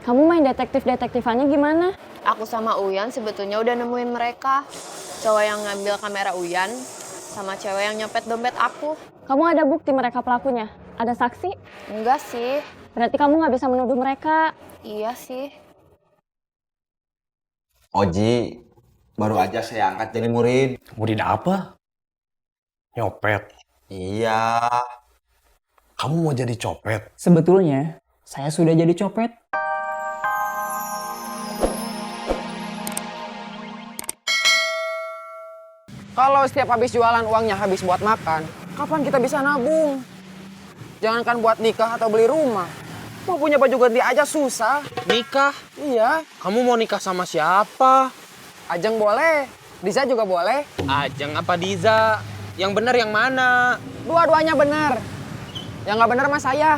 Kamu main detektif-detektifannya gimana? Aku sama Uyan sebetulnya udah nemuin mereka. Cowok yang ngambil kamera Uyan sama cewek yang nyopet dompet aku. Kamu ada bukti mereka pelakunya? Ada saksi? Enggak sih. Berarti kamu nggak bisa menuduh mereka. Iya sih. Oji, baru aja saya angkat jadi murid. Murid apa? Nyopet. Iya. Kamu mau jadi copet? Sebetulnya, saya sudah jadi copet. Kalau setiap habis jualan uangnya habis buat makan, kapan kita bisa nabung? Jangankan buat nikah atau beli rumah. Mau punya baju ganti aja susah. Nikah? Iya, Kamu mau nikah sama siapa? Ajeng boleh, Diza juga boleh. Ajeng apa Diza? Yang bener yang mana? Dua-duanya benar. Yang nggak benar mah saya.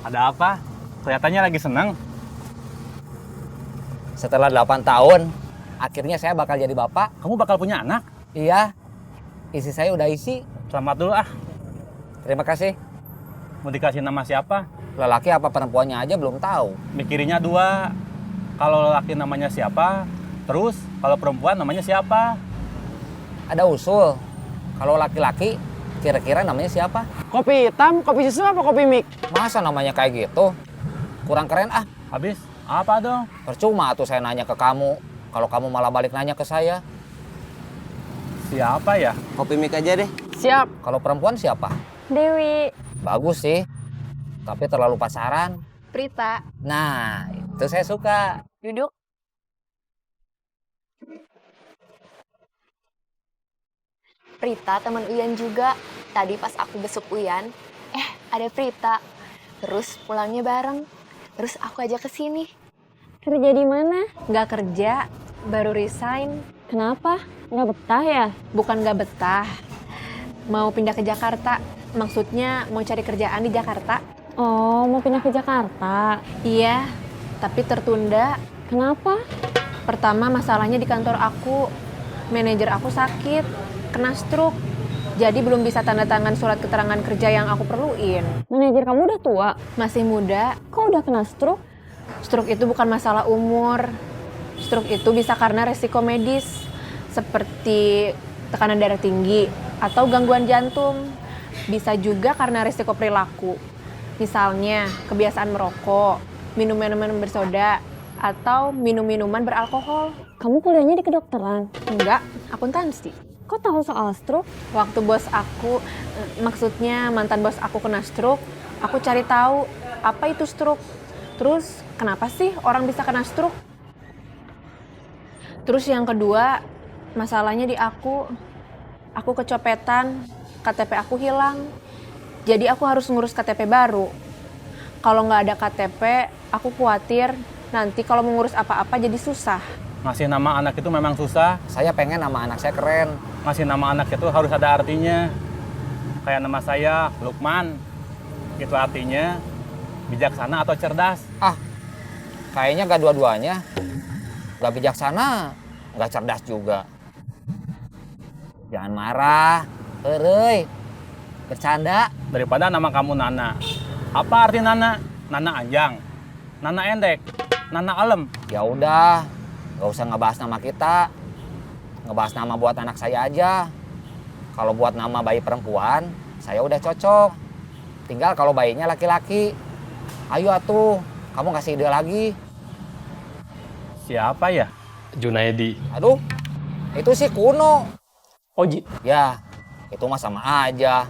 Ada apa? Kelihatannya lagi seneng. Setelah 8 tahun, akhirnya saya bakal jadi bapak. Kamu bakal punya anak? Iya, isi saya udah isi. Selamat dulu ah. Terima kasih. Mau dikasih nama siapa? Lelaki apa perempuannya aja belum tahu. Mikirinnya dua. Kalau lelaki namanya siapa, terus kalau perempuan namanya siapa? Ada usul. Kalau laki-laki, kira-kira namanya siapa? Kopi hitam, kopi susu apa kopi mik? Masa namanya kayak gitu? Kurang keren ah. Habis? Apa dong? Percuma tuh saya nanya ke kamu. Kalau kamu malah balik nanya ke saya. Siapa ya? Kopi mik aja deh. Siap. Kalau perempuan siapa? Dewi. Bagus sih. Tapi terlalu pasaran. Prita, Nah, itu saya suka. duduk. Prita teman Uyan juga. Tadi pas aku besuk Uyan, ada Prita. Terus pulangnya bareng. Terus aku ajak ke sini. Kerja di mana? Nggak kerja, baru resign. Kenapa? Nggak betah ya? Bukan nggak betah. Mau pindah ke Jakarta. Maksudnya mau cari kerjaan di Jakarta. Oh, mau pindah ke Jakarta. Iya, tapi tertunda. Kenapa? Pertama masalahnya di kantor aku. Manajer aku sakit, kena stroke. Jadi belum bisa tanda tangan surat keterangan kerja yang aku perluin. Manajer kamu udah tua? Masih muda. Kok udah kena stroke? Stroke itu bukan masalah umur. Stroke itu bisa karena resiko medis. Seperti tekanan darah tinggi atau gangguan jantung. Bisa juga karena resiko perilaku. Misalnya kebiasaan merokok, minum minuman bersoda, atau minum minuman beralkohol. Kamu kuliahnya di kedokteran? Enggak, akuntansi. Kok tahu soal stroke? Waktu bos aku, maksudnya mantan bos aku kena stroke, aku cari tahu apa itu stroke. Terus kenapa sih orang bisa kena stroke? Terus yang kedua, masalahnya di aku kecopetan, KTP aku hilang. Jadi aku harus ngurus KTP baru. Kalau nggak ada KTP, aku khawatir nanti kalau mengurus apa-apa jadi susah. Ngasih nama anak itu memang susah. Saya pengen nama anak saya keren. Ngasih nama anak itu harus ada artinya. Kayak nama saya, Lukman. Itu artinya bijaksana atau cerdas. Ah, kayaknya gak dua-duanya. Gak bijaksana, gak cerdas juga. Jangan marah, Hereuy. Bercanda. Daripada nama kamu Nana. Apa arti Nana? Nana Anjang, Nana Endek, Nana Alem. Ya udah, gak usah ngebahas nama kita. Ngebahas nama buat anak saya aja. Kalau buat nama bayi perempuan, saya udah cocok. Tinggal kalau bayinya laki-laki. Ayo atuh, kamu kasih ide lagi. Siapa ya? Junaidi. Aduh, itu sih kuno. Oji. Ya, itu mah sama aja.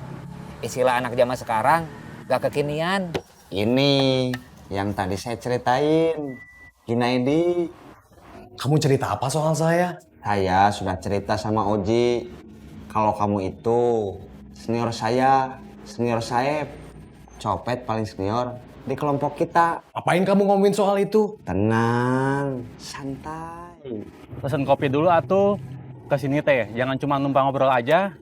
Istilah anak zaman sekarang gak kekinian. Ini yang tadi saya ceritain. Junaidi. Kamu cerita apa soal saya? Saya sudah cerita sama Oji. Kalau kamu itu senior saya, senior Saeb. Copet paling senior. di kelompok kita. Ngapain kamu ngomongin soal itu? Tenang, santai. Pesen kopi dulu atuh. Kesini teh, jangan cuma numpang ngobrol aja.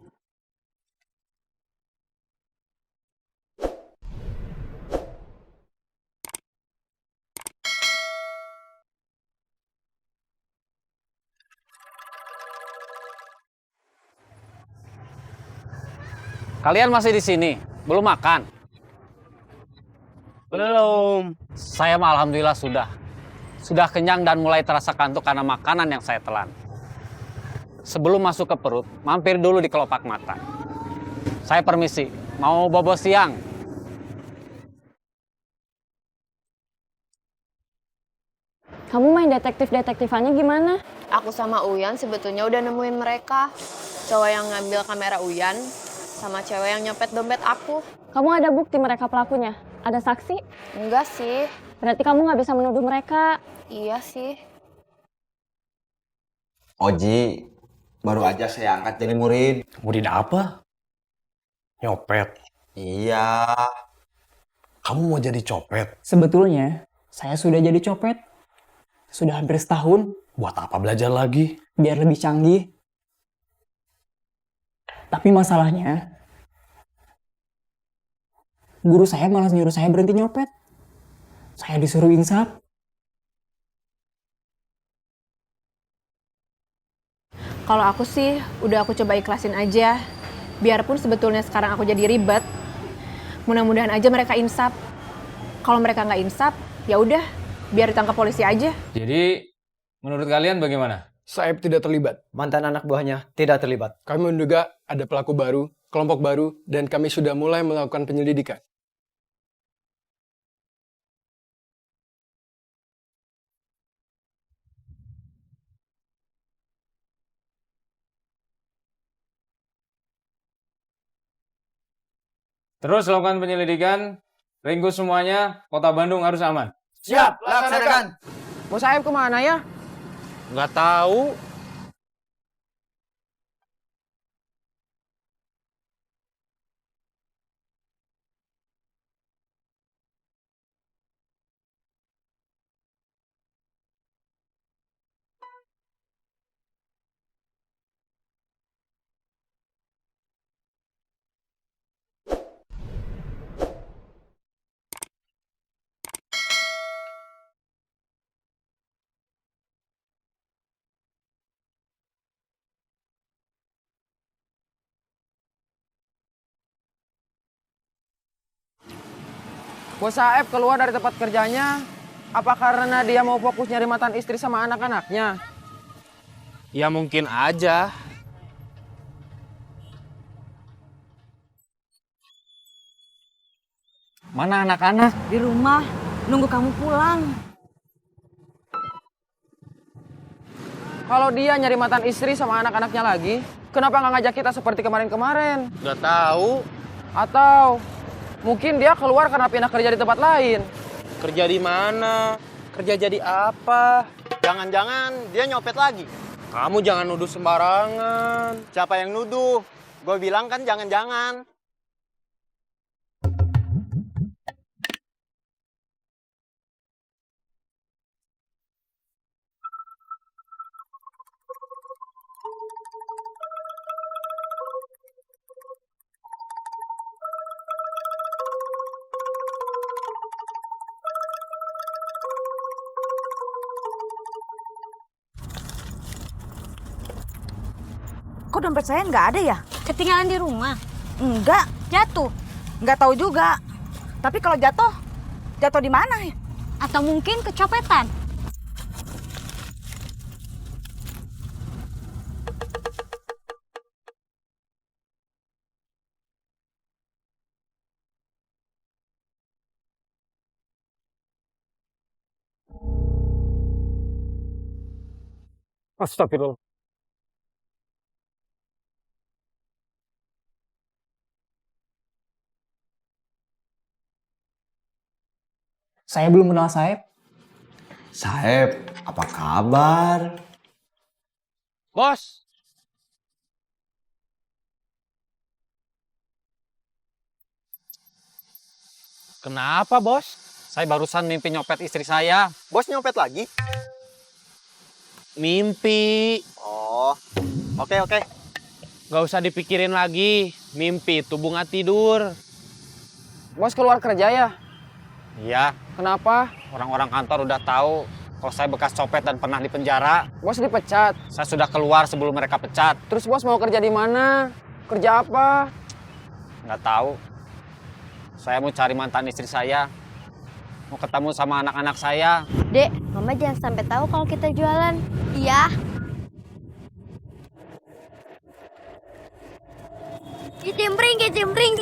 Kalian masih di sini? Belum makan? Belum. Saya mah alhamdulillah sudah. Sudah kenyang dan mulai terasa kantuk karena makanan yang saya telan. Sebelum masuk ke perut, mampir dulu di kelopak mata. Saya permisi, mau bobo siang. Kamu main detektif-detektifannya gimana? Aku sama Uyan sebetulnya udah nemuin mereka. Cowok yang ngambil kamera Uyan, sama cewek yang nyopet dompet aku. Kamu ada bukti mereka pelakunya? Ada saksi? Enggak sih. Berarti kamu nggak bisa menuduh mereka. Iya sih. Oji, baru aja saya angkat jadi murid. Murid apa? Nyopet. Iya. Kamu mau jadi copet? Sebetulnya, saya sudah jadi copet. Sudah hampir setahun, Buat apa belajar lagi? biar lebih canggih. Tapi masalahnya, guru saya malah nyuruh saya berhenti nyopet. Saya disuruh insaf. Kalau aku sih, udah aku coba ikhlasin aja. Biarpun sebetulnya sekarang aku jadi ribet, mudah-mudahan aja mereka insaf. Kalau mereka nggak insaf, ya udah, biar ditangkap polisi aja. Jadi, menurut kalian bagaimana? Saeb tidak terlibat. Mantan anak buahnya tidak terlibat. Kami menduga ada pelaku baru, kelompok baru, dan kami sudah mulai melakukan penyelidikan. Terus lakukan penyelidikan, ringkus semuanya, kota Bandung harus aman. Siap, laksanakan. Bos Saeb kemana ya? Nggak tahu. Bos Saeb keluar dari tempat kerjanya. Apa karena dia mau fokus nyari mantan istri sama anak-anaknya? Ya mungkin aja. Mana anak-anak? Di rumah, nunggu kamu pulang. Kalau dia nyari mantan istri sama anak-anaknya lagi, kenapa nggak ngajak kita seperti kemarin-kemarin? Nggak tahu. Atau mungkin dia keluar karena pindah kerja di tempat lain. Kerja di mana? Kerja jadi apa? Jangan-jangan dia nyopet lagi. Kamu jangan nuduh sembarangan. Siapa yang nuduh? Gue bilang kan jangan-jangan. Kok dompet saya nggak ada ya? Ketinggalan di rumah. Enggak. Jatuh. Nggak tahu juga. Tapi kalau jatuh, jatuh di mana ya? Atau mungkin kecopetan. Astagfirullah. Saya belum kenal Saeb. Saeb, apa kabar? Bos. Kenapa, Bos? Saya barusan mimpi nyopet istri saya. Bos nyopet lagi? Mimpi. Oh, oke. Gak usah dipikirin lagi. Mimpi itu bunga tidur. Bos keluar kerja ya? Iya, Kenapa? orang-orang kantor udah tahu kalau saya bekas copet dan pernah di penjara. Bos dipecat. Saya sudah keluar sebelum mereka pecat. Terus bos mau kerja di mana? Kerja apa? Nggak tahu. Saya mau cari mantan istri saya. Mau ketemu sama anak-anak saya. Dek, Mama jangan sampai tahu kalau kita jualan. Iya. Kicimpring. Kicimpring.